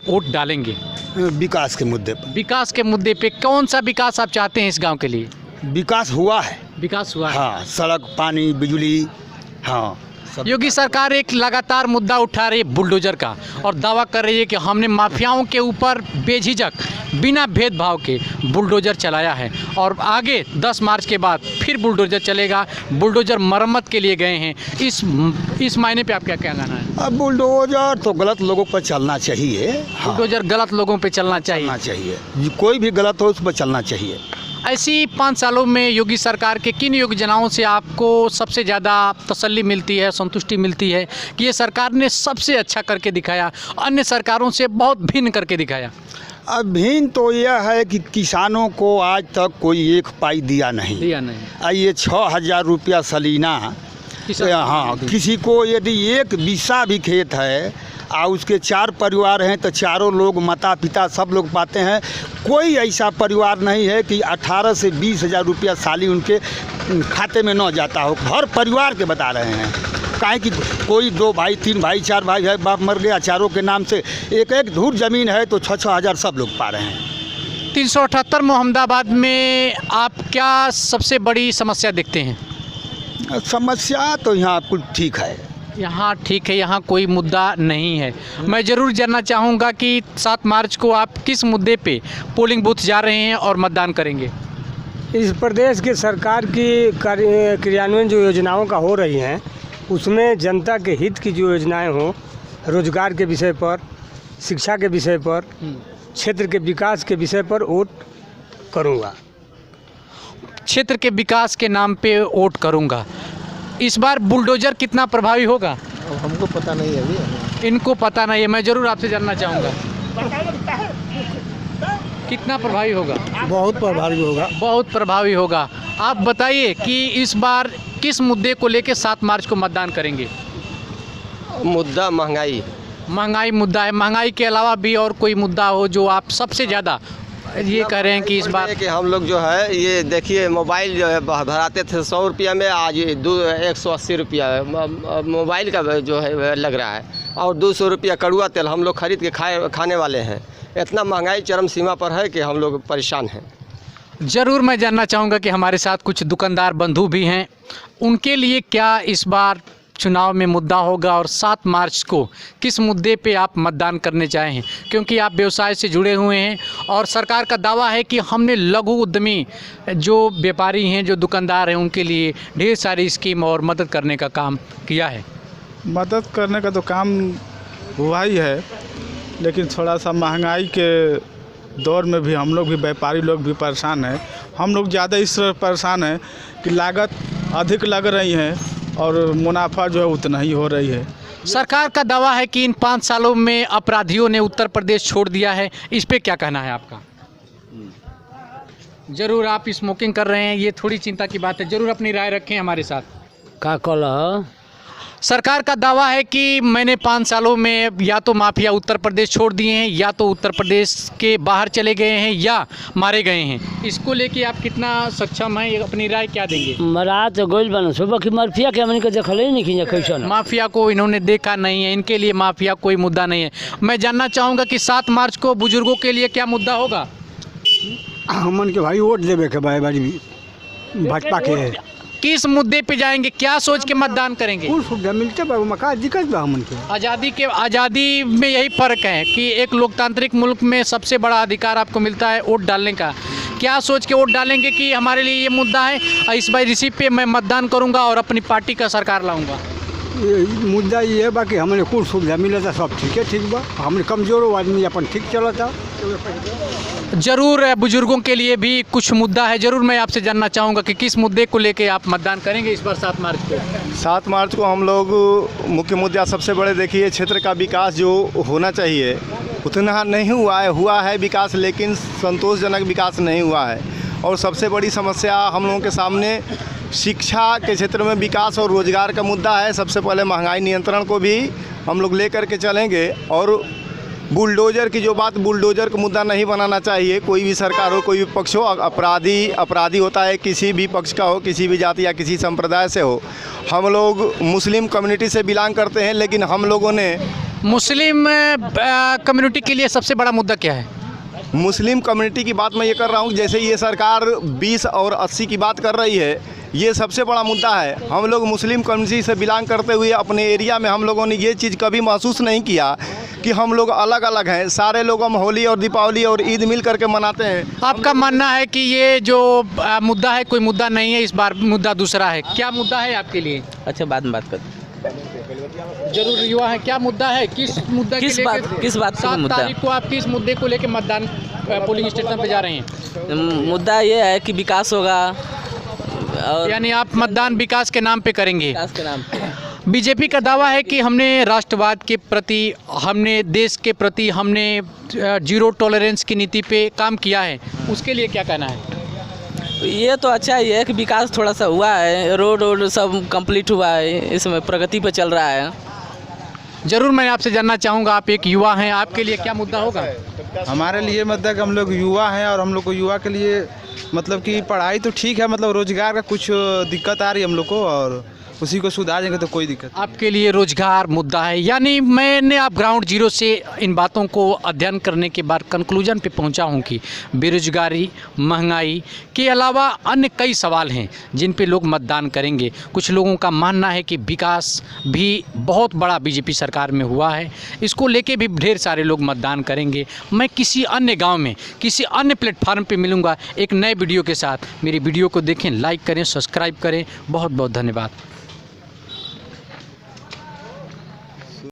Vote डालेंगे? विकास के मुद्दे पर। विकास के मुद्दे पे कौन सा विकास आप चाहते हैं इस गांव के लिए? विकास हुआ है। विकास हुआ है। हाँ, सड़क, पानी, बिजली, हाँ सब। योगी सरकार एक लगातार मुद्दा उठा रही है बुलडोजर का और दावा कर रही है कि हमने माफियाओं के ऊपर बेझिझक बिना भेदभाव के बुलडोजर चलाया है और आगे 10 मार्च के बाद फिर बुलडोजर चलेगा। बुलडोजर मरम्मत के लिए गए हैं। इस मायने पे आप क्या कहना है? अब बुलडोजर तो गलत लोगों पर चलना चाहिए। हाँ, बुलडोजर गलत लोगों पे चलना चाहिए। कोई भी गलत हो उस पर चलना चाहिए। ऐसी 5 सालों में योगी सरकार के किन योजनाओं से आपको सबसे ज़्यादा तसल्ली मिलती है, संतुष्टि मिलती है कि ये सरकार ने सबसे अच्छा करके दिखाया, अन्य सरकारों से बहुत भिन्न करके दिखाया? अब भिन्न तो यह है कि किसानों को आज तक कोई एक पाई दिया नहीं। ये 6,000 रुपया सलीना। हाँ, किसी को यदि एक बीसा भी खेत है और उसके 4 परिवार हैं तो चारों लोग, माता पिता सब लोग पाते हैं। कोई ऐसा परिवार नहीं है कि 18 से 20,000 रुपया साली उनके खाते में न जाता हो। हर परिवार के बता रहे हैं। काहे कि कोई 2 भाई, 3 भाई, 4 भाई है, बाप मर गया, चारों के नाम से एक धूर ज़मीन है तो 6-6 हज़ार सब लोग पा रहे हैं। 378 मोहम्मदाबाद में आप क्या सबसे बड़ी समस्या देखते हैं? समस्या तो यहाँ कुल ठीक है। यहाँ ठीक है, यहाँ कोई मुद्दा नहीं है। मैं ज़रूर जानना चाहूँगा कि 7 मार्च को आप किस मुद्दे पे पोलिंग बूथ जा रहे हैं और मतदान करेंगे? इस प्रदेश की सरकार की क्रियान्वयन जो योजनाओं का हो रही हैं उसमें जनता के हित की जो योजनाएं हों, रोजगार के विषय पर, शिक्षा के विषय पर, क्षेत्र के विकास के विषय पर वोट करूँगा। क्षेत्र के विकास के नाम पे वोट करूँगा। इस बार बुलडोजर कितना प्रभावी होगा? हमको पता नहीं है अभी। इनको पता नहीं है। मैं ज़रूर आपसे जानना चाहूँगा कितना प्रभावी होगा? बहुत प्रभावी होगा। बहुत प्रभावी होगा। आप बताइए कि इस बार किस मुद्दे को लेकर 7 मार्च को मतदान करेंगे? मुद्दा महंगाई मुद्दा है। महंगाई के अलावा भी और कोई मुद्दा हो जो आप सबसे ज़्यादा ये कह रहे हैं कि इस बार कि हम लोग जो है ये देखिए मोबाइल जो है भराते थे 100 रुपया में, आज 180 रुपया मोबाइल का जो है लग रहा है और 200 रुपया कड़ुआ तेल हम लोग खरीद के खाने वाले हैं। इतना महंगाई चरम सीमा पर है कि हम लोग परेशान हैं। ज़रूर मैं जानना चाहूँगा कि हमारे साथ कुछ दुकानदार बंधु भी हैं, उनके लिए क्या इस बार चुनाव में मुद्दा होगा और 7 मार्च को किस मुद्दे पे आप मतदान करने चाहें? क्योंकि आप व्यवसाय से जुड़े हुए हैं और सरकार का दावा है कि हमने लघु उद्यमी जो व्यापारी हैं, जो दुकानदार हैं, उनके लिए ढेर सारी स्कीम और मदद करने का काम किया है। मदद करने का तो काम हुआ ही है, लेकिन थोड़ा सा महंगाई के दौर में भी हम लोग भी, व्यापारी लोग भी परेशान हैं। हम लोग ज़्यादा इस तरह परेशान हैं कि लागत अधिक लग रही है और मुनाफा जो है उतना ही हो रही है। सरकार का दावा है कि इन 5 सालों में अपराधियों ने उत्तर प्रदेश छोड़ दिया है। इस पे क्या कहना है आपका? जरूर आप स्मोकिंग कर रहे हैं, ये थोड़ी चिंता की बात है। जरूर अपनी राय रखें हमारे साथ। का कल सरकार का दावा है कि मैंने 5 सालों में या तो माफिया उत्तर प्रदेश छोड़ दिए हैं, या तो उत्तर प्रदेश के बाहर चले गए हैं, या मारे गए हैं। इसको लेके आप कितना सक्षम हैं, अपनी राय क्या देंगे? मरात गोल बना सुबह की माफिया के हमने के देखल ही नहीं कैसे माफिया को इन्होंने देखा नहीं है, इनके लिए माफिया कोई मुद्दा नहीं है। मैं जानना चाहूँगा कि 7 मार्च को बुजुर्गों के लिए क्या मुद्दा होगा? हमन के भाई वोट देवे के भाई भाजपा के किस मुद्दे पे जाएंगे, क्या सोच के मतदान करेंगे? कुछ सुविधा मिलते मका दिक्कत बा हमन के। आज़ादी में यही फ़र्क है कि एक लोकतांत्रिक मुल्क में सबसे बड़ा अधिकार आपको मिलता है वोट डालने का। क्या सोच के वोट डालेंगे कि हमारे लिए ये मुद्दा है, इस बार इसी पे मैं मतदान करूंगा और अपनी पार्टी का सरकार लाऊंगा? मुद्दा ये बा कि हमने कुछ सुविधा मिलता सब ठीक बा। हमने कमजोर आदमी अपन ठीक चलता। ज़रूर बुजुर्गों के लिए भी कुछ मुद्दा है। ज़रूर मैं आपसे जानना चाहूँगा कि किस मुद्दे को लेके आप मतदान करेंगे इस बार 7 मार्च को? 7 मार्च को हम लोग मुख्य मुद्दा सबसे बड़े देखिए, क्षेत्र का विकास जो होना चाहिए उतना नहीं हुआ है विकास, लेकिन संतोषजनक विकास नहीं हुआ है। और सबसे बड़ी समस्या हम लोगों के सामने शिक्षा के क्षेत्र में विकास और रोजगार का मुद्दा है। सबसे पहले महंगाई नियंत्रण को भी हम लोग लेकर के चलेंगे और बुलडोजर की जो बात, बुलडोजर को मुद्दा नहीं बनाना चाहिए। कोई भी सरकार हो, कोई भी पक्ष हो, अपराधी होता है, किसी भी पक्ष का हो, किसी भी जाति या किसी संप्रदाय से हो। हम लोग मुस्लिम कम्युनिटी से बिलोंग करते हैं, लेकिन हम लोगों ने मुस्लिम कम्युनिटी के लिए सबसे बड़ा मुद्दा क्या है? मुस्लिम कम्युनिटी की बात मैं ये कर रहा हूँ, जैसे ये सरकार 20 और 80 की बात कर रही है, ये सबसे बड़ा मुद्दा है। हम लोग मुस्लिम कम्युनिटी से बिलोंग करते हुए अपने एरिया में हम लोगों ने ये चीज़ कभी महसूस नहीं किया कि हम लोग अलग अलग हैं। सारे लोग हम होली और दीपावली और ईद मिल करके मनाते हैं। आपका मानना है कि ये जो मुद्दा है कोई मुद्दा नहीं है, इस बार मुद्दा दूसरा है। क्या मुद्दा है आपके लिए? अच्छा, बाद में बात करते। जरूर युवा है, क्या मुद्दा है? किस मुद्दा किस के बात लेके किस बात का 7 मुद्दा? तारीख को आप किस मुद्दे को लेकर मतदान पोलिंग स्टेशन पे जा रहे हैं? मुद्दा ये है कि विकास होगा, और यानी आप मतदान विकास के नाम पे करेंगे। विकास के नाम पे। बीजेपी का दावा है कि हमने राष्ट्रवाद के प्रति, हमने देश के प्रति, हमने जीरो टॉलरेंस की नीति पे काम किया है। उसके लिए क्या कहना है? ये तो अच्छा ही है कि विकास थोड़ा सा हुआ है, रोड सब कंप्लीट हुआ है, इसमें प्रगति पे चल रहा है। जरूर मैं आपसे जानना चाहूँगा, आप एक युवा हैं, आपके लिए क्या मुद्दा होगा? हमारे लिए मतलब कि हम लोग युवा हैं और हम लोग को युवा के लिए मतलब कि पढ़ाई तो ठीक है, मतलब रोजगार का कुछ दिक्कत आ रही है हम लोग को, और उसी को सुधार देंगे तो कोई दिक्कत। आपके लिए रोजगार मुद्दा है, यानी मैंने आप ग्राउंड जीरो से इन बातों को अध्ययन करने के बाद कंक्लूजन पे पहुंचा हूं कि बेरोजगारी, महंगाई के अलावा अन्य कई सवाल हैं जिन पे लोग मतदान करेंगे। कुछ लोगों का मानना है कि विकास भी बहुत बड़ा बीजेपी सरकार में हुआ है, इसको लेके भी ढेर सारे लोग मतदान करेंगे। मैं किसी अन्य गाँव में किसी अन्य प्लेटफार्म पर मिलूँगा एक नए वीडियो के साथ। मेरी वीडियो को देखें, लाइक करें, सब्सक्राइब करें। बहुत बहुत धन्यवाद।